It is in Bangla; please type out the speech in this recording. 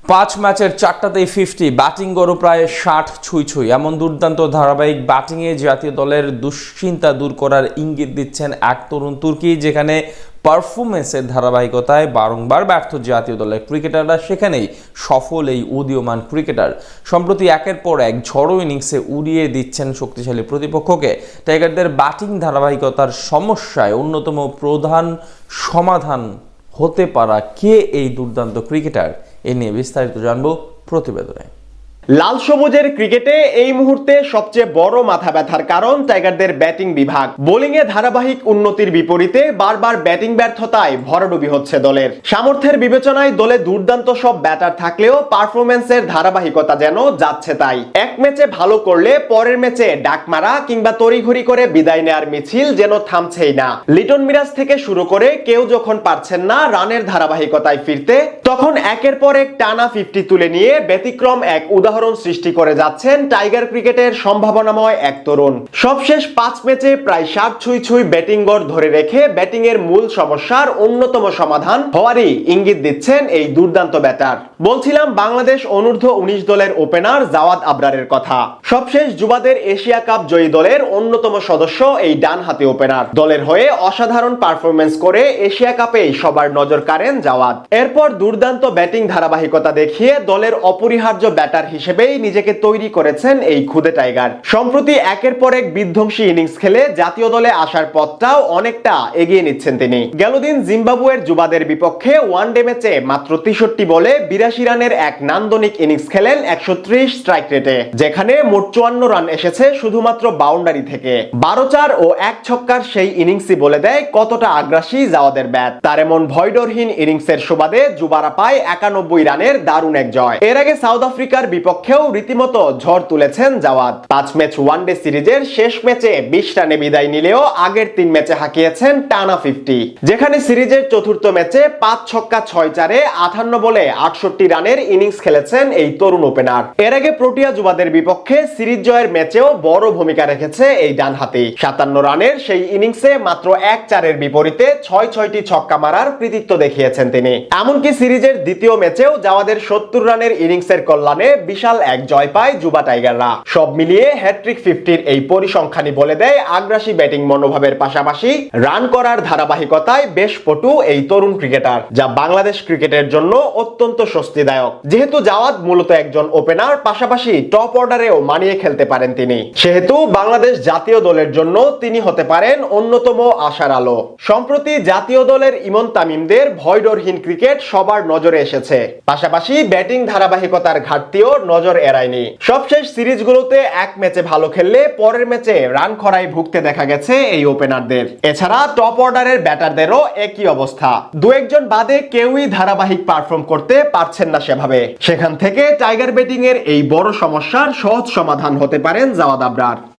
5 ম্যাচের 4টাতেই 50, ব্যাটিং গড়ও প্রায় 60 ছুঁই। এমন দুর্দান্ত ধারাবাহিক ব্যাটিংয়ে জাতীয় দলের দুশ্চিন্তা দূর করার ইঙ্গিত দিচ্ছেন এক তরুণ তুর্কি। যেখানে পারফরমেন্সের ধারাবাহিকতায় বারংবার ব্যর্থ জাতীয় দলের ক্রিকেটাররা, সেখানেই সফল এই উদীয়মান ক্রিকেটার। সম্প্রতি একের পর এক ঝড়ো ইনিংসে উড়িয়ে দিচ্ছেন শক্তিশালী প্রতিপক্ষকে। টাইগারদের ব্যাটিং ধারাবাহিকতার সমস্যায় অন্যতম প্রধান সমাধান হতে পারা কে এই দুর্দান্ত ক্রিকেটার, এ নিয়ে বিস্তারিত জানবো প্রতিবেদনে। লাল সবুজের ক্রিকেটে এই মুহূর্তে সবচেয়ে বড় মাথা ব্যথার কারণ টাইগারদের ব্যাটিং বিভাগ। বোলিংয়ে ধারাবাহিক উন্নতির বিপরীতে বারবার ব্যাটিং ব্যর্থতায় ভরাডুবি হচ্ছে দলের। সামর্থ্যের বিবেচনায় দলে দুর্দান্ত সব ব্যাটার থাকলেও পারফরমেন্সের ধারাবাহিকতা যেন যাচ্ছে তাই। এক ম্যাচে ভালো করলে পরের ম্যাচে ডাক মারা কিংবা তড়িঘড়ি করে বিদায় নেয়ার মিছিল যেন থামছেই না। লিটন মিরাজ থেকে শুরু করে কেউ যখন পারছেন না রানের ধারাবাহিকতায় ফিরতে, তখন একের পর এক টানা 50 তুলে নিয়ে ব্যতিক্রম এক উদাহরণ সৃষ্টি করে যাচ্ছেন টাইগার ক্রিকেটের সম্ভাবনাময় এক তরুণ। সবশেষ 5 ম্যাচে প্রায় 60 ছুঁই ব্যাটিং গড় ধরে রেখে ব্যাটিং এর মূল সমস্যার অন্যতম সমাধান হওয়ারই ইঙ্গিত দিচ্ছেন এই দুর্দান্ত ব্যাটার। বলছিলাম বাংলাদেশ অনূর্ধ্ব 19 দলের ওপেনার জাওয়াদ আবরারের কথা। সবশেষ যুবাদের এশিয়া কাপ জয়ী দলের অন্যতম সদস্য এই ডানহাতি ওপেনার। দলের হয়ে অসাধারণ পারফরমেন্স করে এশিয়া কাপে সবার নজর কাড়েন জাওয়াদ। এরপর দুর্দান্ত ব্যাটিং ধারাবাহিকতা দেখিয়ে দলের অপরিহার্য ব্যাটার হিসেবেই নিজেকে তৈরি করেছেন এই খুদে টাইগার। সম্প্রতি একের পর এক বিধ্বংসী ইনিংস খেলে জাতীয় দলে আসার পথটাও অনেকটা এগিয়ে নিচ্ছেন তিনি। গেল দিন জিম্বাবুয়ের যুবাদের বিপক্ষে ওয়ানডে ম্যাচে মাত্র 63 বলে 82 রানের এক নান্দনিক ইনিংস খেলেন 130 স্ট্রাইক রেটে, যেখানে মোট 54 রান এসেছে শুধুমাত্র বাউন্ডারি থেকে। 12-4 ও 1 ছক্কার সেই ইনিংসই বলে দেয় কতটা আগ্রাসী জাওয়াদের ব্যাট। তার এমন ভয়ডরহীন ইনিংসের সুবাদে যুবারা পায় 91 রানের দারুণ এক জয়। এর আগে সাউথ আফ্রিকার বিপক্ষেও রীতিমতো ঝড় তুলেছেন জাওয়াদ। 5 ম্যাচ ওয়ানডে সিরিজের শেষ ম্যাচে 20 রানে বিদায় নিলেও আগের 3 ম্যাচে হাঁকিয়েছেন টানা 50, যেখানে সিরিজের চতুর্থ ম্যাচে 5 ছক্কা 6-4-এ 58 বলে 68 রানের ইনিংস খেলেছেন এই তরুণ ওপেনার। এর আগে প্রোটিয়া যুবাদের বিপক্ষে সিরিজ জয়ের ম্যাচেও বড় ভূমিকা রেখেছে এই ডানহাতি। 57 রানের সেই ইনিংসে মাত্র 1-4-এর বিপরীতে 6-6টি ছক্কা মারার কৃতিত্ব দেখিয়েছেন তিনি। এমনকি সিরিজের দ্বিতীয় ম্যাচেও জাওয়াদের 70 রানের ইনিংসের কল্যাণে বিশাল এক জয় পায় যুবা টাইগাররা। সব মিলিয়ে হ্যাট্রিক 50-র এই পরিসংখ্যানই বলে দেয় আগ্রাসী ব্যাটিং মনোভাবের পাশাপাশি রান করার ধারাবাহিকতায় বেশ পটু এই তরুণ ক্রিকেটার, যা বাংলাদেশ ক্রিকেটের জন্য অত্যন্ত স্বস্তিদায়ক। যেহেতু জাওয়াদ মূলত একজন ওপেনার, পাশাপাশি টপ অর্ডারেও মানিয়ে খেলতে পারেন তিনি, সেহেতু বাংলাদেশ জাতীয় দলের জন্য তিনি হতে পারেন অন্যতম আশার আলো। সম্প্রতি জাতীয় দলের ইমন তামিমদের ভয়ডরহীন ক্রিকেট সবার নজরে এসেছে, পাশাপাশি ব্যাটিং ধারাবাহিকতার ঘাটতিও নজর এড়ায়নি। সবশেষ সিরিজগুলোতে এক ম্যাচে ভালো খেললে পরের ম্যাচে রান খরায় ভুগতে দেখা গেছে এই ওপেনারদের। এছাড়া টপ অর্ডারের ব্যাটারদেরও একই অবস্থা। দু একজন বাদে কেউই ধারাবাহিক পারফর্ম করতে পারছেন না সেভাবে। সেখান থেকে টাইগার ব্যাটিং এর এই বড় সমস্যার সহজ সমাধান হতে পারেন জাওয়াদ আবরার।